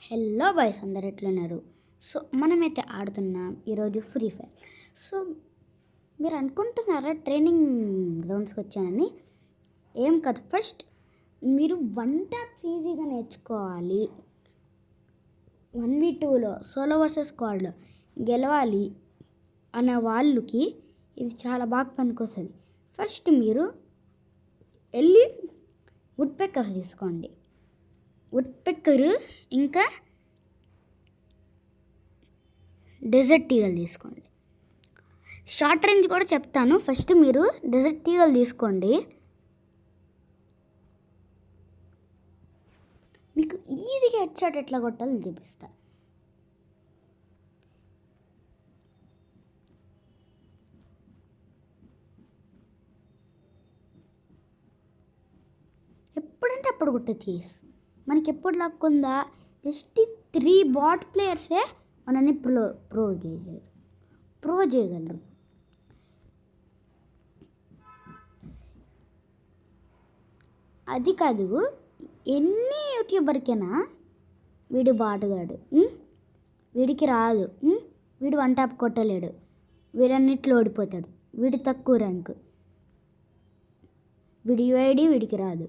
Hello boys, అందరు ఎట్లున్నారు? So మనమైతే ఆడుతున్నాం ఈరోజు ఫ్రీ ఫైర్. సో మీరు అనుకుంటున్నారా ట్రైనింగ్ గ్రౌండ్స్కి వచ్చానని? ఏం కాదు. ఫస్ట్ మీరు 1 ట్యాప్స్ ఈజీగా నేర్చుకోవాలి. 1v2లో సోలో వర్సెస్ స్క్వాడ్లో గెలవాలి అనే వాళ్ళకి ఇది చాలా బాగా పనికొస్తుంది. ఫస్ట్ మీరు వెళ్ళి వుడ్ పెక్కర్స్ తీసుకోండి. వుడ్ పెక్కర్ ఇంకా డెజర్ట్ ఈగల్ తీసుకోండి. షార్ట్ రేంజ్ కూడా చెప్తాను. ఫస్ట్ మీరు డెజర్ట్ ఈగల్ తీసుకోండి. మీకు ఈజీగా హెడ్ షాట్ ఎట్లా కొట్టాలో చూపిస్తా. ఎప్పుడంటే అప్పుడు కొట్టచ్చు. మనకి ఎప్పుడు లక్ ఉందా? జస్ట్ 3 బాట్ ప్లేయర్సే మనల్ని ప్రో చేయగలరు. అది కాదు, ఎన్ని యూట్యూబర్కైనా వీడు బాటుగాడు, వీడికి రాదు, వీడు 1 ట్యాప్ కొట్టలేడు, వీడన్నిట్లో ఓడిపోతాడు, వీడి తక్కువ ర్యాంకు, వీడి యూఐడి వీడికి రాదు,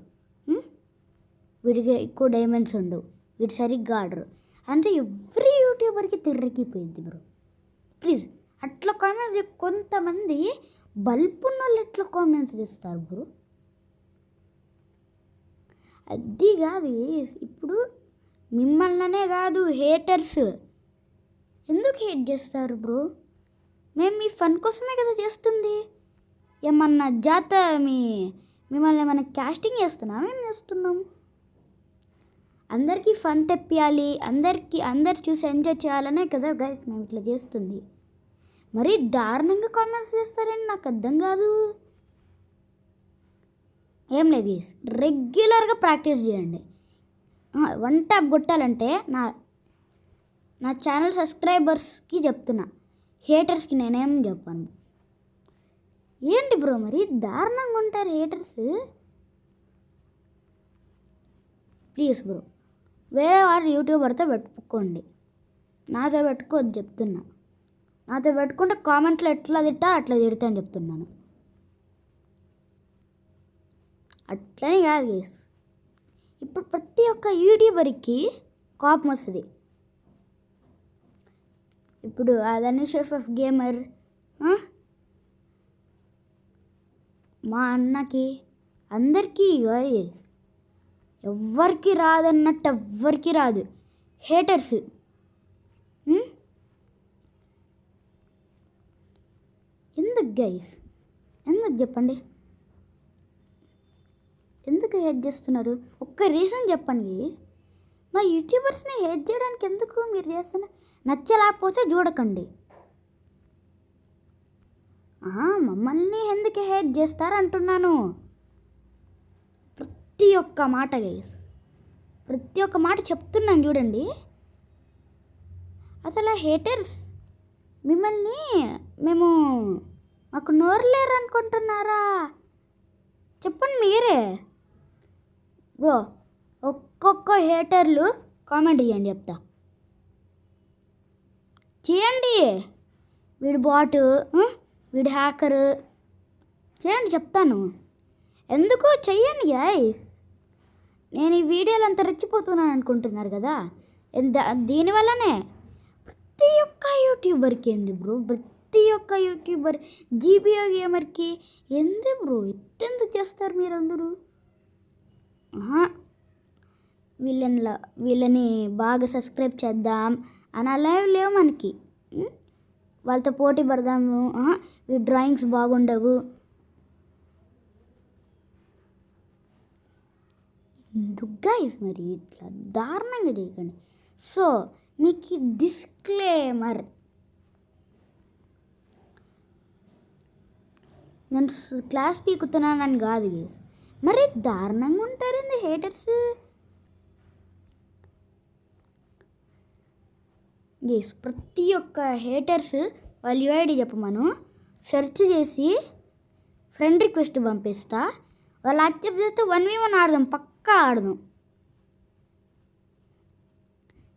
వీడికి ఎక్కువ డైమండ్స్ ఉండవు, వీడు సరిగ్గా ఆడరు అంటే ఎవ్రీ యూట్యూబర్కి తిర్రెక్కిపోయింది బ్రో. ప్లీజ్ అట్లా కామెంట్స్. కొంతమంది బల్బు ఉన్న వాళ్ళు ఎట్లా కామెంట్స్ చేస్తారు బ్రో? అది కాదు. ఇప్పుడు మిమ్మల్నే కాదు, హేటర్స్ ఎందుకు హేట్ చేస్తారు బ్రో? మేము మీ ఫన్ కోసమే కదా చేస్తుంది. ఏమన్నా మిమ్మల్ని ఏమన్నా క్యాస్టింగ్ చేస్తున్నాం? ఏం చేస్తున్నాం? అందరికీ ఫన్ తెప్పియాలి, అందరు చూసి ఎంజాయ్ చేయాలనే కదా గైస్ మేము ఇట్లా చేస్తుంది. మరీ దారుణంగా కామెంట్స్ చేస్తారని నాకు అర్థం కాదు. ఏం లేదు గైస్, రెగ్యులర్గా ప్రాక్టీస్ చేయండి. 1 ట్యాప్ కొట్టాలంటే నా ఛానల్ సబ్స్క్రైబర్స్కి చెప్తున్నా, హేటర్స్కి నేనేం చెప్పాను. ఏంటి బ్రో మరి దారుణంగా ఉంటారు హేటర్స్? ప్లీజ్ బ్రో, వేరే వారు యూట్యూబర్తో పెట్టుకోండి, నాతో పెట్టుకోవద్దు చెప్తున్నా. నాతో పెట్టుకుంటే కామెంట్లో ఎట్లా అట్లా తిడతాను చెప్తున్నాను. అట్లనే కాదు గేస్. ఇప్పుడు ప్రతి ఒక్క యూట్యూబర్కి కోపం వస్తుంది. ఇప్పుడు అదని షెఫ్ గేమర్ మా అన్నకి అందరికీ ఎవ్వరికి రాదన్నట్టు ఎవ్వరికి రాదు. హేటర్స్ ఎందుకు గైస్? ఎందుకు చెప్పండి? ఎందుకు హేట్ చేస్తున్నారు? ఒక్క రీజన్ చెప్పండి గైస్. మా యూట్యూబర్స్ని హేట్ చేయడానికి ఎందుకు మీరు చేస్తున్నారు? నచ్చలేకపోతే చూడకండి. మమ్మల్ని ఎందుకు హేట్ చేస్తారు అంటున్నాను. ప్రతి ఒక్క మాట గైస్, ప్రతి ఒక్క మాట చెప్తున్నాను చూడండి. అసలు హేటర్స్ మిమ్మల్ని మాకు నోరు లేరు అనుకుంటున్నారా? చెప్పండి మీరే బ్రో. ఒక్కొక్క హేటర్లు కామెంట్ చేయండి, చెప్తా. చేయండి. వీడు బాటు, వీడు హ్యాకరు చేయండి, చెప్తాను. ఎందుకు చెయ్యండి గైస్. నేను ఈ వీడియోలు అంత రెచ్చిపోతున్నాను అనుకుంటున్నారు కదా, దీనివల్లనే. ప్రతి ఒక్క యూట్యూబర్కి ఏంది బ్రో? ప్రతి ఒక్క యూట్యూబర్ జీబీఓ గేమర్కి ఏంది బ్రో? ఎందుకు చేస్తారు మీరందరూ? వీళ్ళని బాగా సబ్స్క్రైబ్ చేద్దాం అని అలా లేవు మనకి. వాళ్ళతో పోటీ పడదాము, ఈ డ్రాయింగ్స్ బాగుండవు. ఎందుకు గైస్ మరి ఇట్లా దారుణంగా చేయకండి. సో మీకు డిస్క్లేమర్, నేను క్లాస్ పీకుతున్నానని కాదు గైస్. మరి దారుణంగా ఉంటారండి హేటర్స్ గైస్. ప్రతి ఒక్క హేటర్స్ వాళ్ళ యూఐడి చెప్పమను, సెర్చ్ చేసి ఫ్రెండ్ రిక్వెస్ట్ పంపిస్తా. వాళ్ళు యాక్సెప్ట్ చేస్తే 1v1 ఆడదాం, పక్కా ఆడదాం.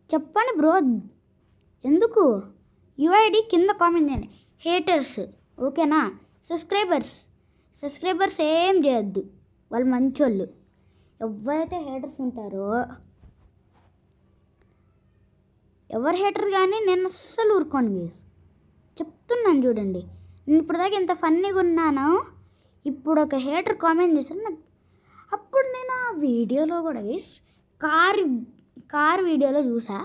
చెప్పండి బ్రో, ఎందుకు? యుఐడి కింద కామెంట్ చేయండి. హేటర్స్ ఓకేనా? సబ్స్క్రైబర్స్ ఏం చేయొద్దు, వాళ్ళు మంచోళ్ళు. ఎవరైతే హేటర్స్ ఉంటారో, ఎవరు హేటర్ కానీ నేను అస్సలు ఊరుకోను గైస్, చెప్తున్నాను చూడండి. నేను ఇప్పటిదాకా ఎంత ఫన్నీగా ఉన్నానో, ఇప్పుడు ఒక హేటర్ కామెంట్ చేశాను నాకు. అప్పుడు నేను ఆ వీడియోలో కూడా గైస్ కార్ వీడియోలో చూసా,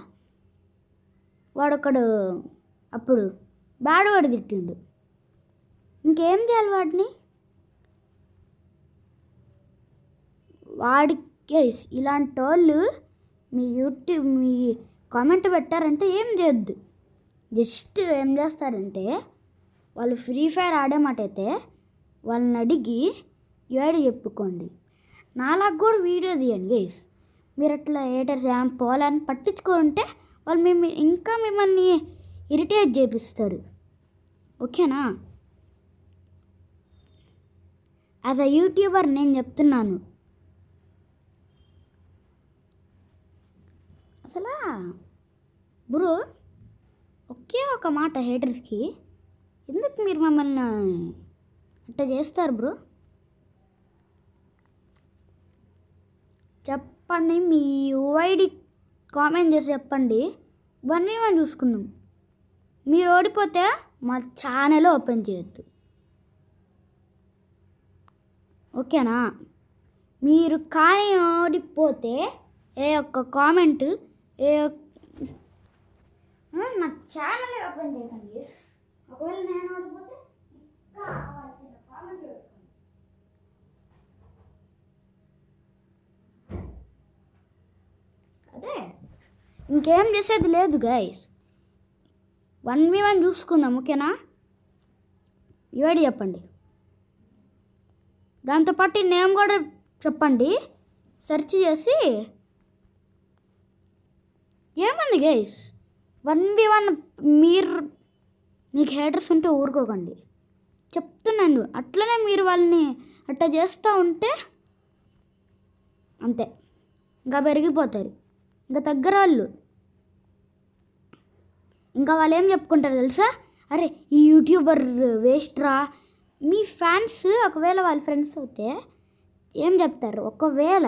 వాడొకడు అప్పుడు బ్యాడ్ వర్డ్ తిట్టిండు. ఇంకేం చేయాలి వాడిని? వాడికి ఇలాంటి వాళ్ళు మీ కామెంట్ పెట్టారంటే ఏం చేయొద్దు. జస్ట్ ఏం చేస్తారంటే, వాళ్ళు ఫ్రీ ఫైర్ ఆడే మాట అయితే వాళ్ళని అడిగి యూఐడి చెప్పుకోండి. నాలాగా కూడా వీడియో తీయండి గైస్. మీరు అట్లా హేటర్స్ ఏం పోవాలని పట్టించుకుంటే వాళ్ళు మిమ్మల్ని ఇరిటేట్ చేపిస్తారు. ఓకేనా? యాజ్ అ యూట్యూబర్ నేను చెప్తున్నాను. అసలు బ్రో, ఒకే ఒక మాట హేటర్స్కి, ఎందుకు మీరు మమ్మల్ని అట్లా చేస్తారు బ్రో? చెప్పండి, మీ యూఐడి కామెంట్ చేసి చెప్పండి. 1v1 చూసుకుందాం. మీరు ఓడిపోతే మా ఛానల్ ఓపెన్ చేయొద్దు. ఓకేనా? మీరు కానీ ఓడిపోతే ఏ ఒక్క కామెంట్ నా ఛానల్ ఓపెన్ చేయకండి. ఒకవేళ నేను ఓడిపోతే కావాల్సిన కామెంట్ పెట్టుకోండి. అదే, ఇంకేం చేసేది లేదు గైస్. 1v1 చూసుకుందాం. ఓకేనా? యూఐడి చెప్పండి, దాంతోపాటు నేమ్ కూడా చెప్పండి. సెర్చ్ చేసి ఏమంది గైస్, 1v1 మీకు హేటర్స్ ఉంటే ఊరుకోకండి, చెప్తున్నాను. అట్లనే మీరు వాళ్ళని అట్లా చేస్తూ ఉంటే అంతే, ఇంకా పెరిగిపోతారు, ఇంకా దగ్గర వాళ్ళు. ఇంకా వాళ్ళు ఏం చెప్పుకుంటారు తెలుసా? అరే ఈ యూట్యూబర్ వేస్ట్ రా. మీ ఫ్యాన్స్ ఒకవేళ వాళ్ళ ఫ్రెండ్స్ అయితే ఏం చెప్తారు? ఒకవేళ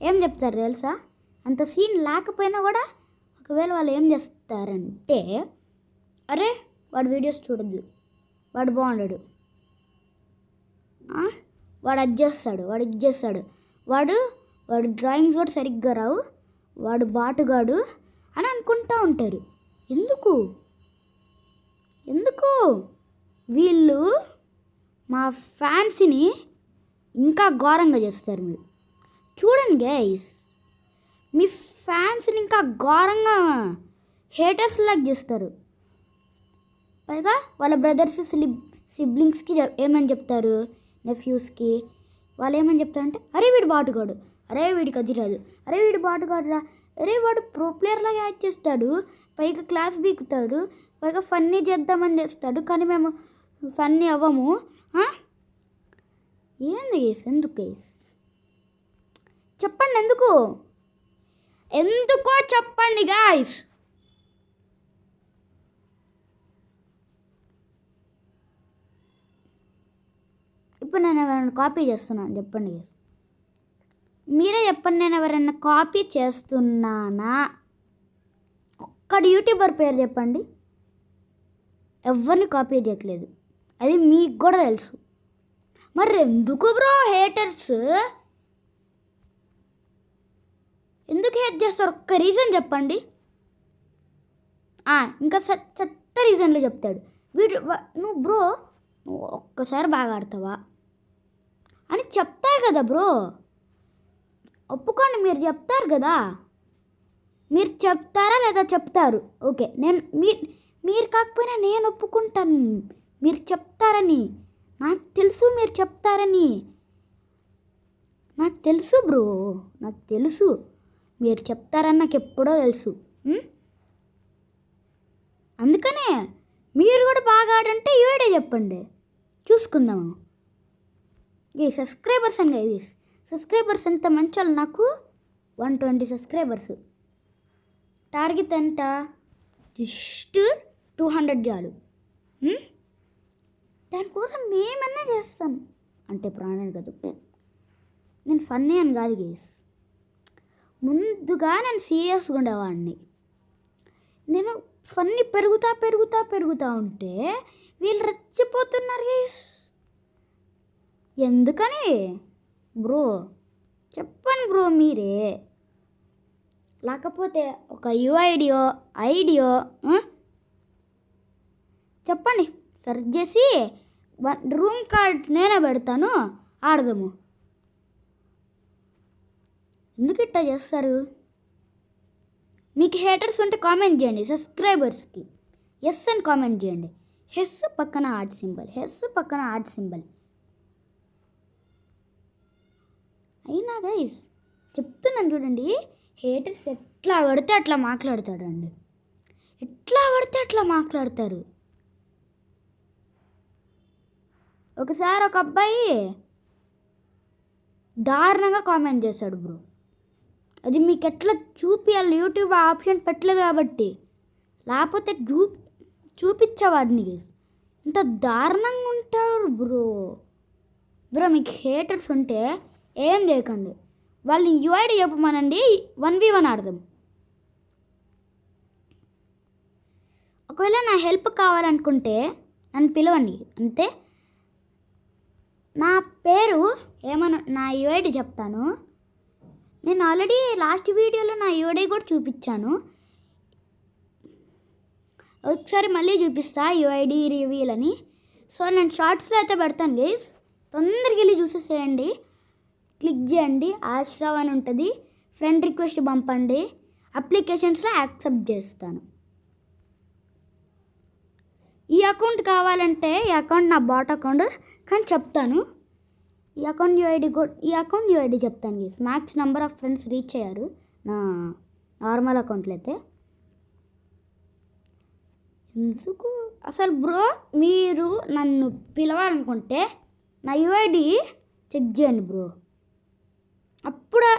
ఏం చెప్తారు తెలుసా? అంత సీన్ లేకపోయినా కూడా ఒకవేళ వాళ్ళు ఏం చేస్తారంటే, అరే వాడు వీడియోస్ చూడద్దు, వాడు బాగుండడు, వాడు అది చేస్తాడు, వాడు ఇది చేస్తాడు, వాడు డ్రాయింగ్స్ కూడా సరిగ్గా రావు, వాడు బాటుగాడు అని అనుకుంటూ ఉంటారు. ఎందుకు వీళ్ళు మా ఫ్యాన్స్ని ఇంకా ఘోరంగా చేస్తారు. మీరు చూడండి గైస్, మీ ఫ్యాన్స్ని ఇంకా ఘోరంగా హేటర్స్ లాగా చేస్తారు. పైగా వాళ్ళ బ్రదర్స్ సిబ్లింగ్స్కి ఏమని చెప్తారు, నెఫ్యూస్కి వాళ్ళు ఏమని చెప్తారంటే, అరే వీడు బాటుగాడు, అరే వీడికి అది రాదు, అరే వీడు బాటుగాడు రా, అరే వాడు ప్రో ప్లేయర్ లాగా యాక్ట్ చేస్తాడు, పైగా క్లాస్ బీకుతాడు, పైగా ఫన్నీ చేద్దామని చేస్తాడు, కానీ మేము ఫన్నీ అవ్వము. ఏంది గైస్? ఎందుకు గైస్ చెప్పండి, ఎందుకో చెప్పండి గాయస్. ఇప్పుడు నేను ఎవరైనా కాపీ చేస్తున్నాను చెప్పండి గైస్, మీరే చెప్పండి. నేను ఎవరైనా కాపీ చేస్తున్నానా? ఒక్కడి యూట్యూబర్ పేరు చెప్పండి. ఎవరిని కాపీ చేయట్లేదు, అది మీకు కూడా తెలుసు. మరి ఎందుకు బ్రో హేటర్స్ ఎందుకు హేట్ చేస్తారు? ఒక్క రీజన్ చెప్పండి. ఇంకా చెత్త రీజన్లు చెప్తాడు వీడు. నువ్వు ఒక్కసారి బాగా ఆడతావా అని చెప్తారు కదా బ్రో, ఒప్పుకోండి. మీరు చెప్తారు కదా, మీరు చెప్తారా లేదా? చెప్తారు. ఓకే, మీరు కాకపోయినా నేను ఒప్పుకుంటాను. మీరు చెప్తారని నాకు తెలుసు, మీరు చెప్తారని నాకు తెలుసు బ్రో, నాకు తెలుసు మీరు చెప్తారని నాకు ఎప్పుడో తెలుసు. అందుకనే మీరు కూడా బాగా ఆడంటే యూఐడి చెప్పండి, చూసుకుందాము. సబ్స్క్రైబర్స్ అని గైస్, సబ్స్క్రైబర్స్ ఎంత మంచి వాళ్ళు. నాకు 120 సబ్స్క్రైబర్స్. టార్గెట్ ఎంత? జస్ట్ 200 చాలు. దానికోసం ఏమన్నా చేస్తాను అంటే ప్రాణాలు కదా. నేను ఫన్నీ అని కాదు గేస్, ముందుగా నేను సీరియస్గా ఉండేవాడిని. నేను ఫన్నీ పెరుగుతా ఉంటే వీళ్ళు రెచ్చిపోతున్నారు గేస్. ఎందుకని బ్రో చెప్పండి బ్రో మీరే. లేకపోతే ఒక ఐడియో చెప్పండి, సెర్చ్ చేసి రూమ్ కార్డ్ నేనే పెడతాను, ఆడదాము. ఎందుకు ఇట్టా చేస్తారు? మీకు హేటర్స్ ఉంటే కామెంట్ చేయండి. సబ్స్క్రైబర్స్కి ఎస్ అని కామెంట్ చేయండి. హెస్ పక్కన హార్ట్ సింబల్. అయినా గైస్ చెప్తున్నాను చూడండి, హేటర్స్ ఎట్లా పడితే అట్లా మాట్లాడతాడండి. మాట్లాడతారు. ఒకసారి ఒక అబ్బాయి దారుణంగా కామెంట్ చేశాడు బ్రో. అది మీకు ఎట్లా చూపించాలి, యూట్యూబ్ ఆప్షన్ పెట్టలేదు కాబట్టి, లేకపోతే చూపించేవాడిని. ఇంత దారుణంగా ఉంటారు బ్రో. మీకు హేటర్స్ ఉంటే ఏం చేయకండి, వాళ్ళని యూఐడి చెప్పమనండి, 1v1 ఆడదాం. ఒకవేళ నా హెల్ప్ కావాలనుకుంటే నన్ను పిలవండి అంతే. నా పేరు ఏమన్నా, నా యూఐడి చెప్తాను. నేను ఆల్రెడీ లాస్ట్ వీడియోలో నా యూఐడి కూడా చూపించాను, ఒకసారి మళ్ళీ చూపిస్తా యూఐడి రివీల్ అని. సో నేను షార్ట్స్లో అయితే పెడతాను గైస్, తొందరగా వెళ్ళి చూసేసేయండి. క్లిక్ చేయండి, ఆశ్రవ్ అని ఉంటుంది, ఫ్రెండ్ రిక్వెస్ట్ పంపండి, అప్లికేషన్స్లో యాక్సెప్ట్ చేస్తాను. ఈ అకౌంట్ కావాలంటే ఈ అకౌంట్ నా బాట్ అకౌంట్, కానీ చెప్తాను ఈ అకౌంట్ యూఐడి చెప్తాను guys. Max number of friends reach అయ్యారు నా నార్మల్ అకౌంట్లో అయితే. ఎందుకు అసలు బ్రో మీరు నన్ను పిలవాలనుకుంటే నా యూఐడి చెక్ చేయండి బ్రో. అప్పుడు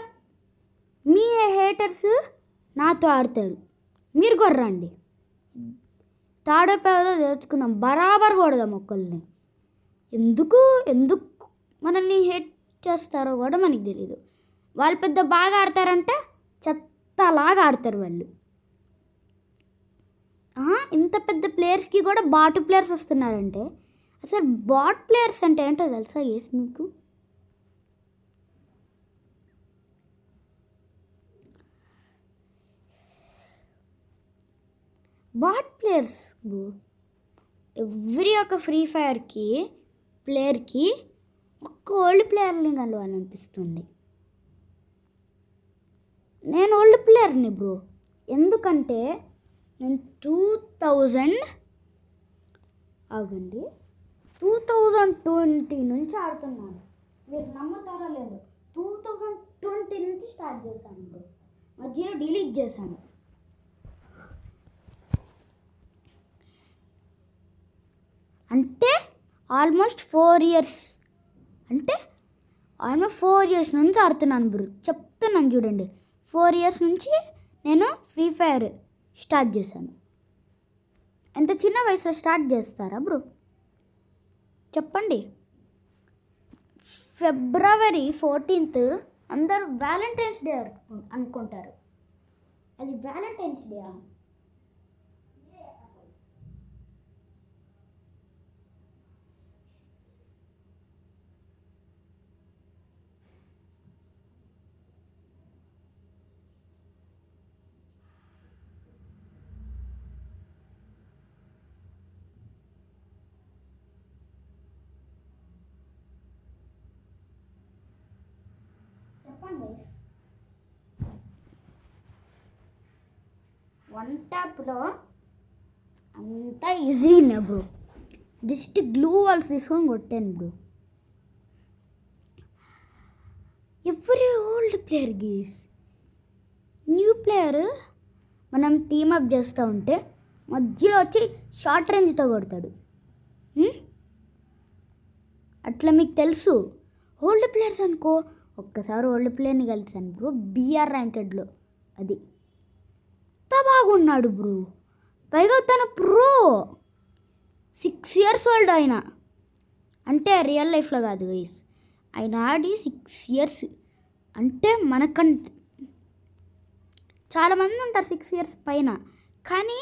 మీ హేటర్స్ నాతో ఆడతారు, మీరు కొర్రండి. తాడో పేదో తెచ్చుకుందాం, బరాబర్ కొడదాం ఒకళ్ళని. ఎందుకు మనల్ని హేట్ చేస్తారో కూడా మనకి తెలీదు. వాళ్ళు పెద్ద బాగా ఆడతారంటే చెత్తలాగా ఆడతారు వాళ్ళు. ఇంత పెద్ద ప్లేయర్స్కి కూడా బాట్ ప్లేయర్స్ వస్తున్నారంటే, అసలు బాట్ ప్లేయర్స్ అంటే ఏంటో తెలుసా ఎస్ మీకు? బాట్ ప్లేయర్స్ ఎవ్రీ ఒక ఫ్రీ ఫైర్కి ప్లేయర్కి ఒక్క ఓల్డ్ ప్లేయర్ని కలవాలనిపిస్తుంది. నేను ఓల్డ్ ప్లేయర్ని బ్రో, ఎందుకంటే నేను 2020 నుంచి ఆడుతున్నాను. మీరు నమ్ముతారో లేదో, 2020 నుంచి స్టార్ట్ చేశాను బ్రో, మధ్యలో డిలీట్ చేశాను. అంటే ఆల్మోస్ట్ 4 ఇయర్స్ నుంచి ఆడుతున్నాను బ్రో. చెప్తున్నాను చూడండి, 4 ఇయర్స్ నుంచి నేను ఫ్రీ ఫైర్ స్టార్ట్ చేశాను. ఎంత చిన్న వయసులో స్టార్ట్ చేస్తారా బ్రో చెప్పండి? February 14th అందరూ వ్యాలంటైన్స్ డే అనుకుంటారు, అది వ్యాలంటైన్స్ డే. వన్ ట్యాప్లో అంతా ఈజీనే బ్రో, జస్ట్ గ్లూ వాల్స్ తీసుకొని కొట్టాను బ్రో. ఎవరి ఓల్డ్ ప్లేయర్ గీస్ న్యూ ప్లేయర్ మనం టీమప్ చేస్తూ ఉంటే మధ్యలో వచ్చి షార్ట్ రేంజ్తో కొడతాడు. అట్లా మీకు తెలుసు. ఓల్డ్ ప్లేయర్స్ అనుకో, ఒక్కసారి ఓల్డ్ ప్లేయర్ని కలిసాను బ్రో, BR ర్యాంకెడ్లో, అది తబ లాగా ఉన్నాడు బ్రో. పైగా తన ప్రో 6 years ఓల్డ్ ఆయన. అంటే రియల్ లైఫ్లో కాదు గైస్, ఆయన ఆడి 6 years. అంటే మనకంటే చాలామంది ఉంటారు 6 years పైన, కానీ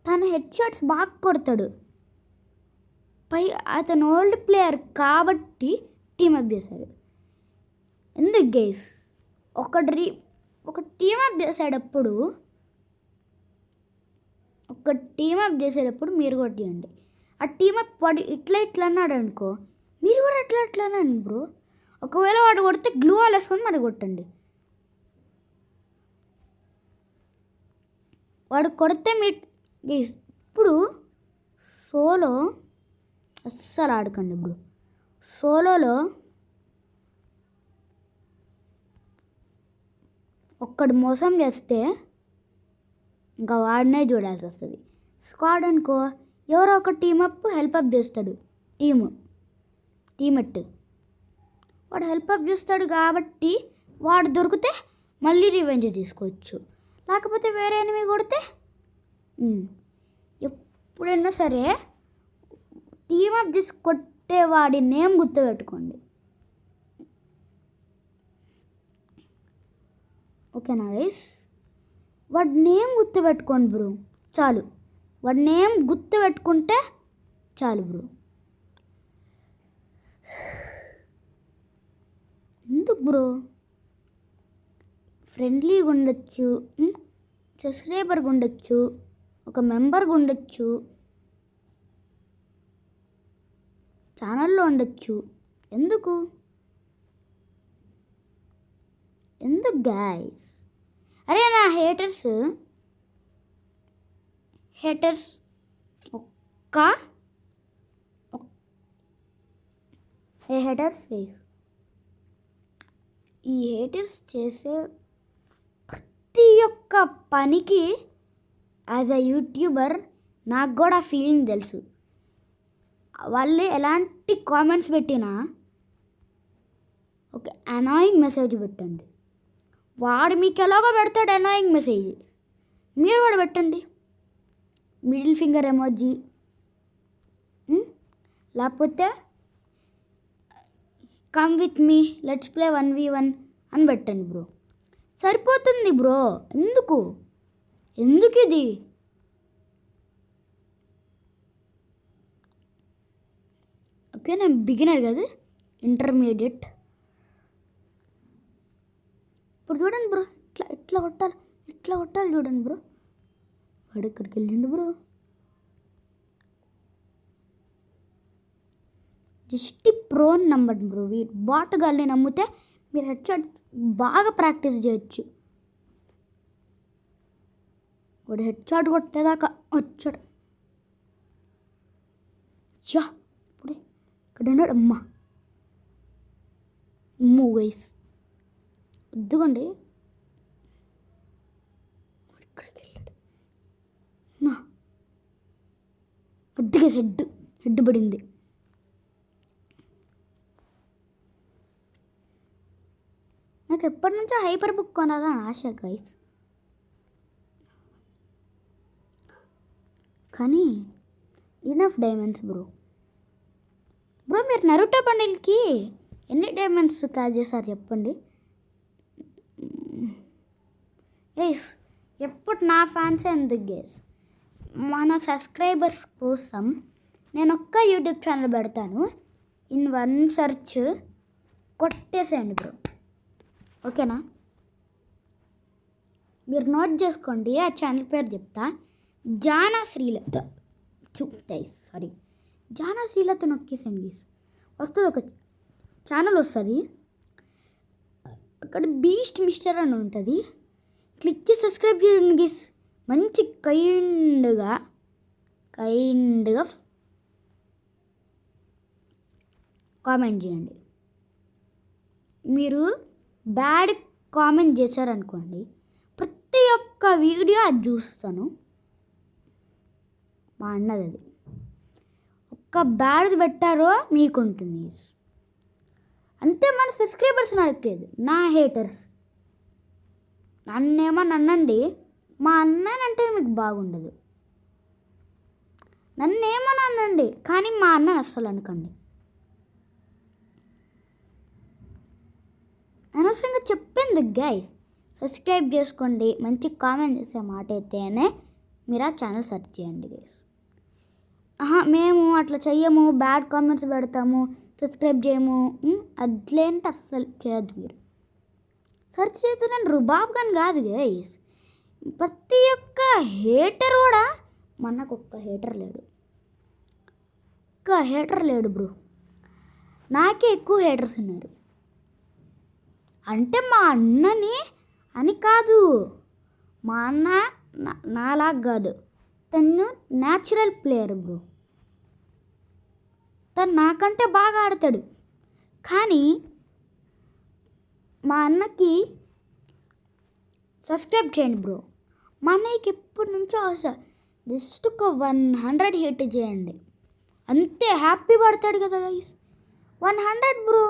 తన హెడ్ షాట్స్ బాగా కొడతాడు. అతను ఓల్డ్ ప్లేయర్ కాబట్టి టీమప్ చేశారు. ఎందుకు గైస్, ఒక టీమప్ చేసేటప్పుడు మీరు కొట్టేయండి. ఆ టీమప్ వాడు ఇట్లా అన్నాడు అనుకో, మీరు కూడా అట్లా అనండి బ్రో. ఒకవేళ వాడు కొడితే గ్లూ వాల్ వేసుకొని మరి కొట్టండి. వాడు కొడితే మీ గైస్ ఇప్పుడు సోలో అస్సలు ఆడకండి బ్రో. సోలోలో ఒక్కడు మోసం చేస్తే ఇంకా వాడినే చూడాల్సి వస్తుంది. స్క్వాడ్ అనుకో, ఎవరో ఒక టీమప్ హెల్పప్ చేస్తాడు. టీమెట్ వాడు హెల్పప్ చేస్తాడు కాబట్టి వాడు దొరికితే మళ్ళీ రివెంజ్ తీసుకోవచ్చు. లేకపోతే వేరే ఎనిమి కొడితే ఎప్పుడైనా సరే టీమప్ చేసి కొట్టేవాడి నేమ్ గుర్తుపెట్టుకోండి. ఓకేనా గైస్, వాడి నేమ్ గుర్తుపెట్టుకోండి బ్రో, చాలు. వాడి నేమ్ గుర్తుపెట్టుకుంటే చాలు బ్రో. ఎందుకు బ్రో, ఫ్రెండ్లీగా ఉండొచ్చు, సబ్స్క్రైబర్గా ఉండొచ్చు, ఒక మెంబర్గా ఉండొచ్చు, ఛానల్లో ఉండొచ్చు. ఎందుకు గైస్? అరే నా హేటర్స్ ఈ హేటర్స్ చేసే ప్రతి ఒక్క పనికి యాజ్ అ యూట్యూబర్ నాకు కూడా ఫీలింగ్ తెలుసు. వాళ్ళు ఎలాంటి కామెంట్స్ పెట్టినా ఒక అనాయింగ్ మెసేజ్ పెట్టండి. వాడు మీకు ఎలాగో పెడతాడు అనాయింగ్ మెసేజ్, మీరు కూడా పెట్టండి. మిడిల్ ఫింగర్ ఎమోజీ, లేకపోతే come with me let's play 1v1 అని పెట్టండి బ్రో, సరిపోతుంది బ్రో. ఎందుకు ఇది? ఓకే, నేను బిగినర్ కదా, ఇంటర్మీడియట్. ఇప్పుడు చూడండి బ్రో, ఇట్లా కొట్టాలి చూడండి బ్రో. వాడు ఎక్కడికి వెళ్ళిండు బ్రో? జస్ట్ ప్రో అని నమ్మండి బ్రో. బాట్ గాల్ని నమ్మితే మీరు హెడ్ షాట్ బాగా ప్రాక్టీస్ చేయొచ్చు. వాడు హెడ్ షాట్ కొట్టేదాకా వచ్చాడు. ఇప్పుడే ఇక్కడ ఉన్నాడు. గైస్ వద్దుకోండి, ఇక్కడికి వెళ్ళాడు. కొద్దిగా హెడ్ పడింది. నాకు ఎప్పటి నుంచో హైపర్ బుక్ కొనాలని ఆశ గైస్, కానీ ఇనఫ్ డైమండ్స్ బ్రో. మీరు నరుటో బండిల్కి ఎన్ని డైమండ్స్ క్యాచ్ చేశారు చెప్పండి. గైస్ ఎప్పుడు నా ఫ్యాన్స్ ఎందుకు గైస్, మన సబ్స్క్రైబర్స్ కోసం నేను ఒక్క యూట్యూబ్ ఛానల్ పెడతాను. ఇన్ 1 search కొట్టేసేయండి బ్రో, ఓకేనా? మీరు నోట్ చేసుకోండి, ఆ ఛానల్ పేరు చెప్తా. జానా శ్రీలత నొక్కేసాను గీస్, వస్తుంది ఒక ఛానల్ వస్తుంది. అక్కడ బీస్ట్ మిస్టర్ అని ఉంటుంది, క్లిక్ చేసి సబ్స్క్రైబ్ చేయండి గీస్. మంచి కైండ్గా కామెంట్ చేయండి. మీరు బ్యాడ్ కామెంట్ చేశారనుకోండి, ప్రతి ఒక్క వీడియో అది చూస్తాను. మా అన్నది అది ఒక్క బ్యాడ్ పెట్టారో మీకుంటుంది. అంటే మన సబ్స్క్రైబర్స్ అడగలేదు, నా హేటర్స్. నన్నేమని అనండి, మా అన్ననంటే మీకు బాగుండదు. నన్ను ఏమని అనండి, కానీ మా అన్నని అస్సలు అనకండి. అనవసరంగా చెప్పింది గైస్. సబ్స్క్రైబ్ చేసుకోండి. మంచి కామెంట్ చేసే మాట అయితేనే మీరు ఆ ఛానల్ సెర్చ్ చేయండి గైస్. మేము అట్లా చెయ్యము, బ్యాడ్ కామెంట్స్ పెడతాము, సబ్స్క్రైబ్ చేయము అట్లేంటి అస్సలు చేయద్దు. మీరు సెర్చ్ చేస్తే నేను రుబాబ్గాని కాదు గైస్. ప్రతి ఒక్క హేటర్ కూడా మనకు ఒక్క హేటర్ లేడు బ్రో. నాకే ఎక్కువ హేటర్స్ ఉన్నారు. అంటే మా అన్నని అని కాదు, మా అన్న నాలాగా కాదు, తను న్యాచురల్ ప్లేయర్ బ్రో. తను నాకంటే బాగా ఆడతాడు. కానీ మా అన్నకి సబ్స్క్రైబ్ చేయండి బ్రో. మా అన్నయ్యకి ఎప్పటి నుంచో ఆశ, జస్ట్ ఒక 100 హిట్ చేయండి అంతే, హ్యాపీ పడతాడు కదా గైస్. 100 బ్రో.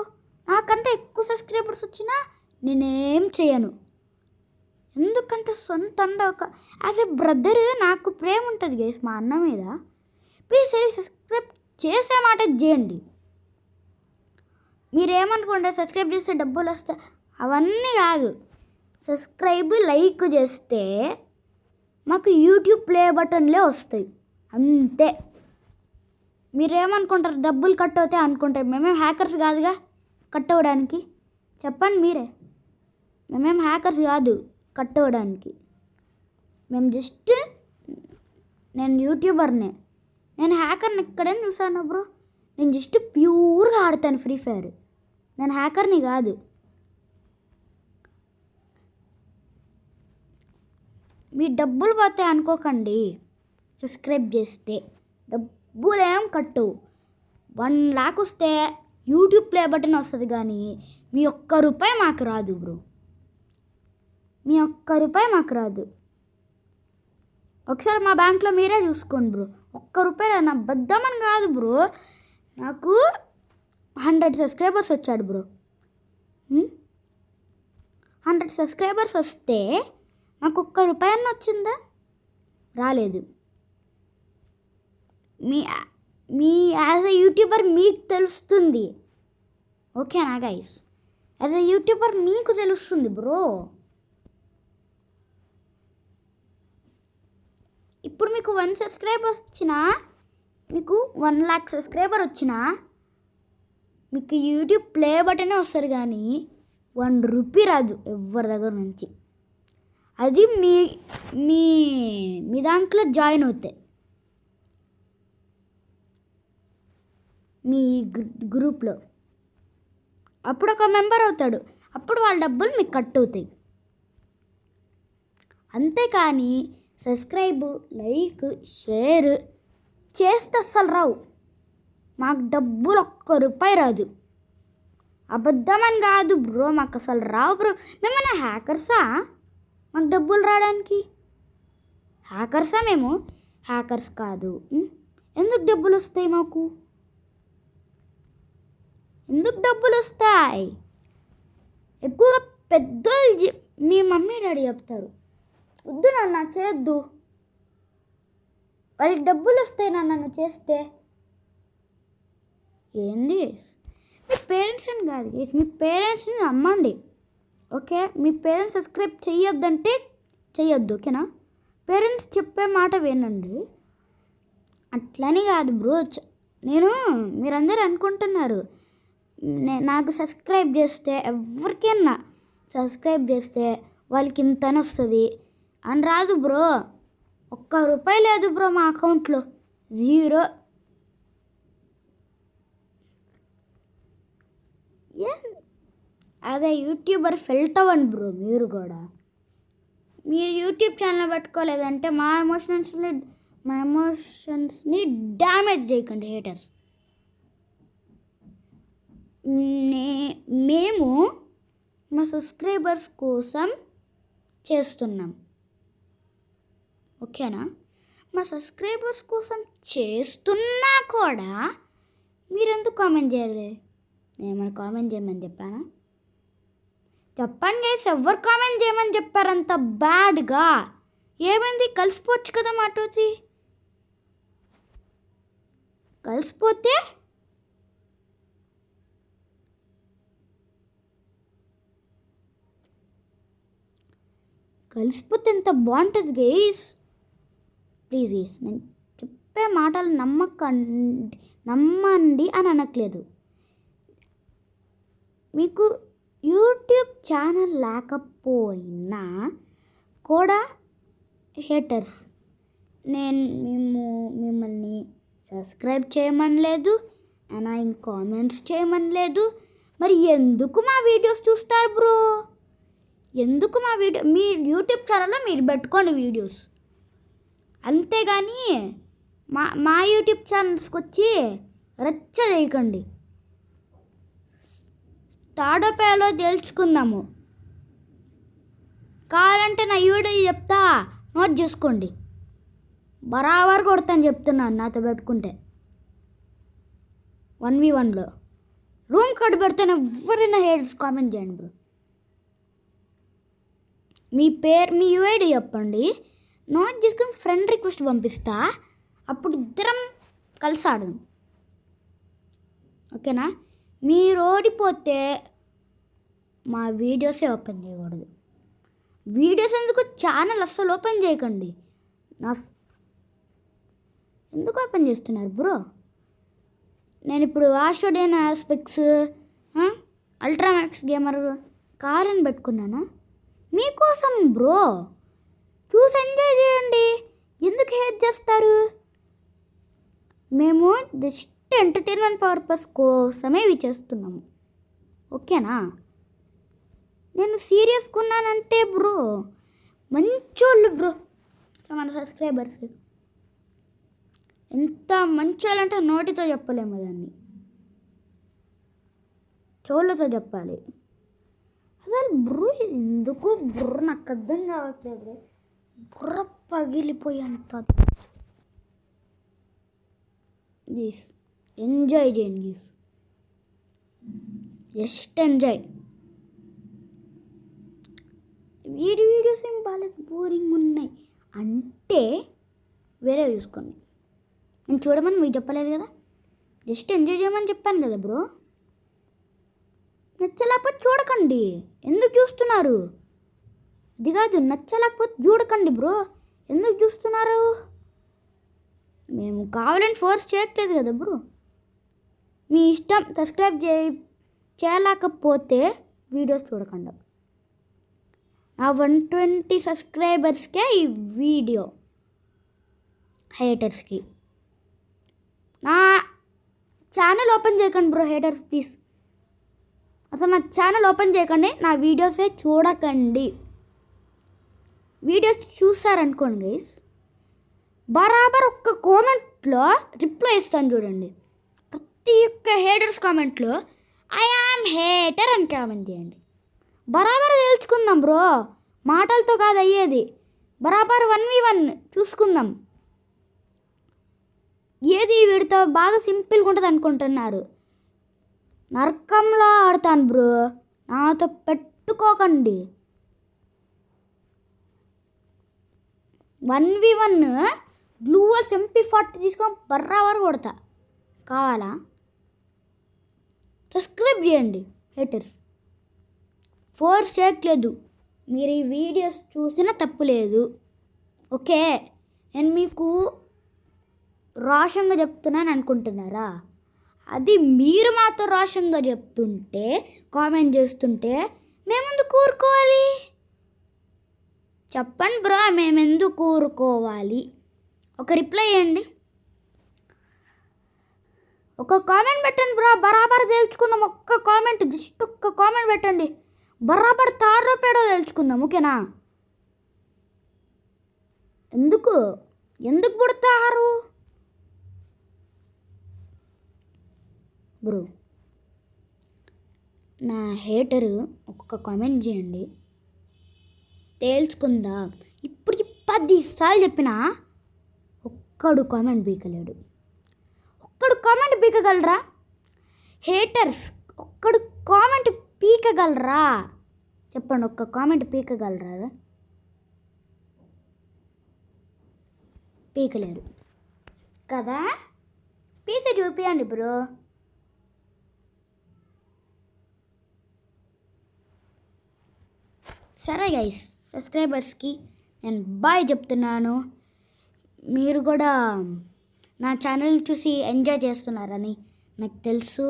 నాకంటే ఎక్కువ సబ్స్క్రైబర్స్ వచ్చినా నేనేం చేయను. ఎందుకంటే సొంత ఒక యాజ్ ఎ బ్రదర్ నాకు ప్రేమ ఉంటుంది గైస్ మా అన్న మీద. ప్లీజ్ సబ్స్క్రైబ్ చేసే మాట చేయండి. మీరేమనుకుంటారు సబ్స్క్రైబ్ చేస్తే డబ్బులు వస్తాయి, అవన్నీ కాదు. సబ్స్క్రైబ్ లైక్ చేస్తే మాకు యూట్యూబ్ ప్లే బటన్లే వస్తాయి అంతే. మీరేమనుకుంటారు డబ్బులు కట్ అవుతాయి అనుకుంటారు. మేమేం హ్యాకర్స్ కాదుగా కట్ అవ్వడానికి. చెప్పండి మీరే. మేమేం హ్యాకర్స్ కాదు కట్ అవ్వడానికి. మేము జస్ట్ నేను యూట్యూబర్నే. నేను హ్యాకర్ని ఎక్కడైనా చూసాను బ్రో. నేను జస్ట్ ప్యూర్గా ఆడతాను ఫ్రీ ఫైర్. నేను హ్యాకర్ని కాదు. మీ డబ్బులు పోతాయి అనుకోకండి. సబ్స్క్రైబ్ చేస్తే డబ్బులు ఏం కట్టు. 1 లాక్ వస్తే యూట్యూబ్ ప్లే బటన్ వస్తుంది, కానీ మీ ఒక్క రూపాయి మాకు రాదు బ్రో. మీ ఒక్క రూపాయి మాకు రాదు. ఒకసారి మా బ్యాంక్లో మీరే చూసుకోండి బ్రో. ఒక్క రూపాయి నా బద్దమని కాదు బ్రో. నాకు 100 సబ్స్క్రైబర్స్ వచ్చాడు బ్రో. 100 సబ్స్క్రైబర్స్ వస్తే నాకు ఒక్క రూపాయి అన్న వచ్చిందా? రాలేదు. మీ యాజ్ ఎ యూట్యూబర్ మీకు తెలుస్తుంది, ఓకేనా గైస్? యాజ్ ఎ యూట్యూబర్ మీకు తెలుస్తుంది బ్రో. ఇప్పుడు మీకు 1 సబ్స్క్రైబర్ వచ్చినా, మీకు 1 లాక్ సబ్స్క్రైబర్ వచ్చినా మీకు యూట్యూబ్ ప్లే బటనే వస్తారు, కానీ 1 రూపీ రాదు ఎవరి దగ్గర నుంచి. అది మీ మీ మీ దాంట్లో జాయిన్ అవుతాయి, మీ గ్రూప్లో. అప్పుడు ఒక మెంబర్ అవుతాడు, అప్పుడు వాళ్ళ డబ్బులు మీకు కట్ అవుతాయి. అంతేకాని సబ్స్క్రైబ్, లైక్, షేర్ చేస్తే అస్సలు రావు. మాకు డబ్బులు ఒక్క రూపాయి రాదు. అబద్ధమని కాదు బ్రో, మాకు అసలు రావు బ్రో. మేమన్నా హ్యాకర్సా మాకు డబ్బులు రావడానికి? హ్యాకర్సా మేము? హ్యాకర్స్ కాదు. ఎందుకు డబ్బులు వస్తాయి మాకు? ఎందుకు డబ్బులు వస్తాయి? ఎక్కువగా పెద్దలు మీ మమ్మీ డాడీ చెప్తారు, వద్దు నాన్న చేయొద్దు, వాళ్ళకి డబ్బులు వస్తాయి నాన్న నువ్వు చేస్తే. ఏంది? మీ పేరెంట్స్ అని కాదు, మీ పేరెంట్స్ని నమ్మండి, ఓకే? మీ పేరెంట్స్ సబ్స్క్రైబ్ చెయ్యొద్దంటే చెయ్యొద్దు, ఓకేనా? పేరెంట్స్ చెప్పే మాట వినండి. అట్లని కాదు బ్రో. మీరందరూ అనుకుంటున్నారు నాకు సబ్స్క్రైబ్ చేస్తే, ఎవరికైనా సబ్స్క్రైబ్ చేస్తే వాళ్ళకి ఇంతనే వస్తుంది అని. రాదు బ్రో. ఒక్క రూపాయి లేదు బ్రో మా అకౌంట్లో, 0. అదే యూట్యూబర్ ఫెల్ట్ అవ్వండి బ్రో. మీరు కూడా మీరు యూట్యూబ్ ఛానల్ పెట్టుకోలేదంటే మా ఎమోషన్స్ని డ్యామేజ్ చేయకండి హేటర్స్. మేము మా సబ్స్క్రైబర్స్ కోసం చేస్తున్నాం, ఓకేనా? మా సబ్స్క్రైబర్స్ కోసం చేస్తున్నా కూడా మీరెందుకు కామెంట్ చేయలే? ఏమైనా కామెంట్ చేయమని చెప్పానా? చెప్పండి గైస్, ఎవరు కామెంట్ చేయమని చెప్పారంత బ్యాడ్గా? ఏమైంది? కలిసిపోవచ్చు కదా మాటోచి. కలిసిపోతే ఎంత బాగుంటుంది గైస్. ప్లీజ్ గైస్, నేను చెప్పే మాటలు నమ్మండి అని అనట్లేదు. మీకు యూట్యూబ్ ఛానల్ లేకపోయినా కూడా హేటర్స్, మేము మిమ్మల్ని సబ్స్క్రైబ్ చేయమనలేదు, అండ్ కామెంట్స్ చేయమనలేదు. మరి ఎందుకు మా వీడియోస్ చూస్తారు బ్రో? ఎందుకు మీ యూట్యూబ్ ఛానల్లో మీరు పెట్టుకోండి వీడియోస్, అంతేగాని మా యూట్యూబ్ ఛానల్స్కి వచ్చి రచ్చ చేయకండి. తాడోపేలో తెలుసుకుందాము. కావాలంటే నా వీడియో చెప్తా, నోట్ చేసుకోండి. బరాబర్ కొడతాను చెప్తున్నాను. నాతో పెట్టుకుంటే 1v1లో రూమ్ కార్డు పెడతాను. ఎవరైనా హేటర్స్ కామెంట్ చేయండి బ్రో. మీ పేరు, మీ యూఐడి చెప్పండి, నోట్ చేసుకుని ఫ్రెండ్ రిక్వెస్ట్ పంపిస్తా. అప్పుడు ఇద్దరం కలిసి ఆడదాం, ఓకేనా? మీరు ఓడిపోతే మా వీడియోసే ఓపెన్ చేయకూడదు. వీడియోస్ ఎందుకు, ఛానల్ అస్సలు ఓపెన్ చేయకండి. ఎందుకు ఓపెన్ చేస్తున్నారు బ్రో? నేను ఇప్పుడు ఆస్ట్రోడియన్ ఆస్పెక్ట్స్ అల్ట్రామాక్స్ గేమర్ కార్ అని పెట్టుకున్నానా మీకోసం బ్రో. చూసి ఎంజాయ్ చేయండి, ఎందుకు హేట్ చేస్తారు? మేము జస్ట్ ఎంటర్టైన్మెంట్ పర్పస్ కోసమే ఇవి చేస్తున్నాము, ఓకేనా? నేను సీరియస్గా ఉన్నానంటే బ్రో మంచోళ్ళు బ్రో. మన సబ్స్క్రైబర్స్ ఎంత మంచోళ్ళంటే నోటితో చెప్పలేము, దాన్ని చోళ్ళతో చెప్పాలి. అసలు బ్రో ఎందుకు బ్రో నాకు అర్థం కావట్లేదు. బుర్ర పగిలిపోయేంత. గీస్ ఎంజాయ్ చేయండి గీస్, జస్ట్ ఎంజాయ్. వీడియోస్ ఏం బాగాలేదు, బోరింగ్ ఉన్నాయి అంటే వేరే చూసుకోండి. నేను చూడమని మీకు చెప్పలేదు కదా, జస్ట్ ఎంజాయ్ చేయమని చెప్పాను కదా బ్రో. నచ్చలేకపోతే చూడకండి, ఎందుకు చూస్తున్నారు? ఇది కాదు, నచ్చలేకపోతే చూడకండి బ్రో, ఎందుకు చూస్తున్నారు? మేము కావాలని ఫోర్స్ చేయట్లేదు కదా బ్రో, మీ ఇష్టం. సబ్స్క్రైబ్ చేయలేకపోతే వీడియోస్ చూడకండి. నా 120 సబ్స్క్రైబర్స్కే ఈ వీడియో. హేటర్స్కి నా ఛానల్ ఓపెన్ చేయకండి బ్రో. హేటర్స్ ప్లీజ్ అసలు నా ఛానల్ ఓపెన్ చేయకండి, నా వీడియోసే చూడకండి. వీడియోస్ చూసారనుకోండి గైస్, బరాబర్ ఒక్క కామెంట్లో రిప్లై ఇస్తాను చూడండి. ప్రతి ఒక్క హేటర్స్ కామెంట్లో ఐ యామ్ హేటర్ అని కామెంట్ చేయండి. బరాబర్ తెలుసుకుందాం బ్రో, మాటలతో కాదు అయ్యేది. బరాబర్ 1v1 చూసుకుందాం. ఏది వీడితో బాగా సింపుల్గా ఉంటుంది అనుకుంటున్నారు, నరకంలో ఆడతాను బ్రో, నాతో పెట్టుకోకండి. 1v1 గ్లూవల్స్ MP40 తీసుకొని బర్రావర్ కొడతా. కావాలా? సబ్స్క్రైబ్ చేయండి హేటర్స్, ఫోర్స్ చేయట్లేదు. మీరు ఈ వీడియోస్ చూసినా తప్పు లేదు, ఓకే? నేను మీకు రోషంగా చెప్తున్నాను అనుకుంటున్నారా? అది మీరు మాతో రోషంగా చెప్తుంటే, కామెంట్ చేస్తుంటే మేమెందుకు ఊరుకోవాలి? చెప్పండి బ్రో, మేమెందుకు ఊరుకోవాలి? ఒక రిప్లై చేయండి, ఒక కామెంట్ పెట్టండి బ్రో. బరాబర్ తెలుసుకుందాం. ఒక్క కామెంట్, జస్ట్ ఒక్క కామెంట్ పెట్టండి, బరాబర్ తారో పేడో తెలుసుకుందాం, ఓకేనా? ఎందుకు పుడతారు బ్రో? నా హేటరు ఒక్క కామెంట్ చేయండి, తేల్చుకుందాం. ఇప్పటికి 10 సార్లు చెప్పినా ఒక్కడు కామెంట్ పీకలేడు. ఒక్కడు కామెంట్ పీకగలరా హేటర్స్? ఒక్కడు కామెంట్ పీకగలరా? చెప్పండి, ఒక్క కామెంట్ పీకగలరా? పీకలేరు కదా. పీక చూపియండి బ్రో. సరే గైస్, సబ్స్క్రైబర్స్కి నేను బాయ్ చెప్తున్నాను. మీరు కూడా నా ఛానల్ చూసి ఎంజాయ్ చేస్తున్నారని నాకు తెలుసు.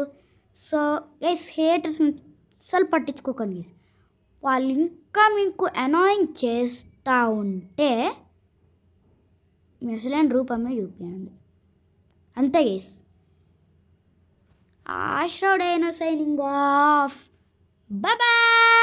సో గైస్, హేటర్స్ని అస్సలు పట్టించుకోకండి గైస్. వాళ్ళు ఇంకా మీకు అనాయింగ్ చేస్తూ ఉంటే మీ అసలైన రూపమే చూపించండి. అంతే గైస్. ఆశ్రౌడైన సైనింగ్ ఆఫ్. బాయ్.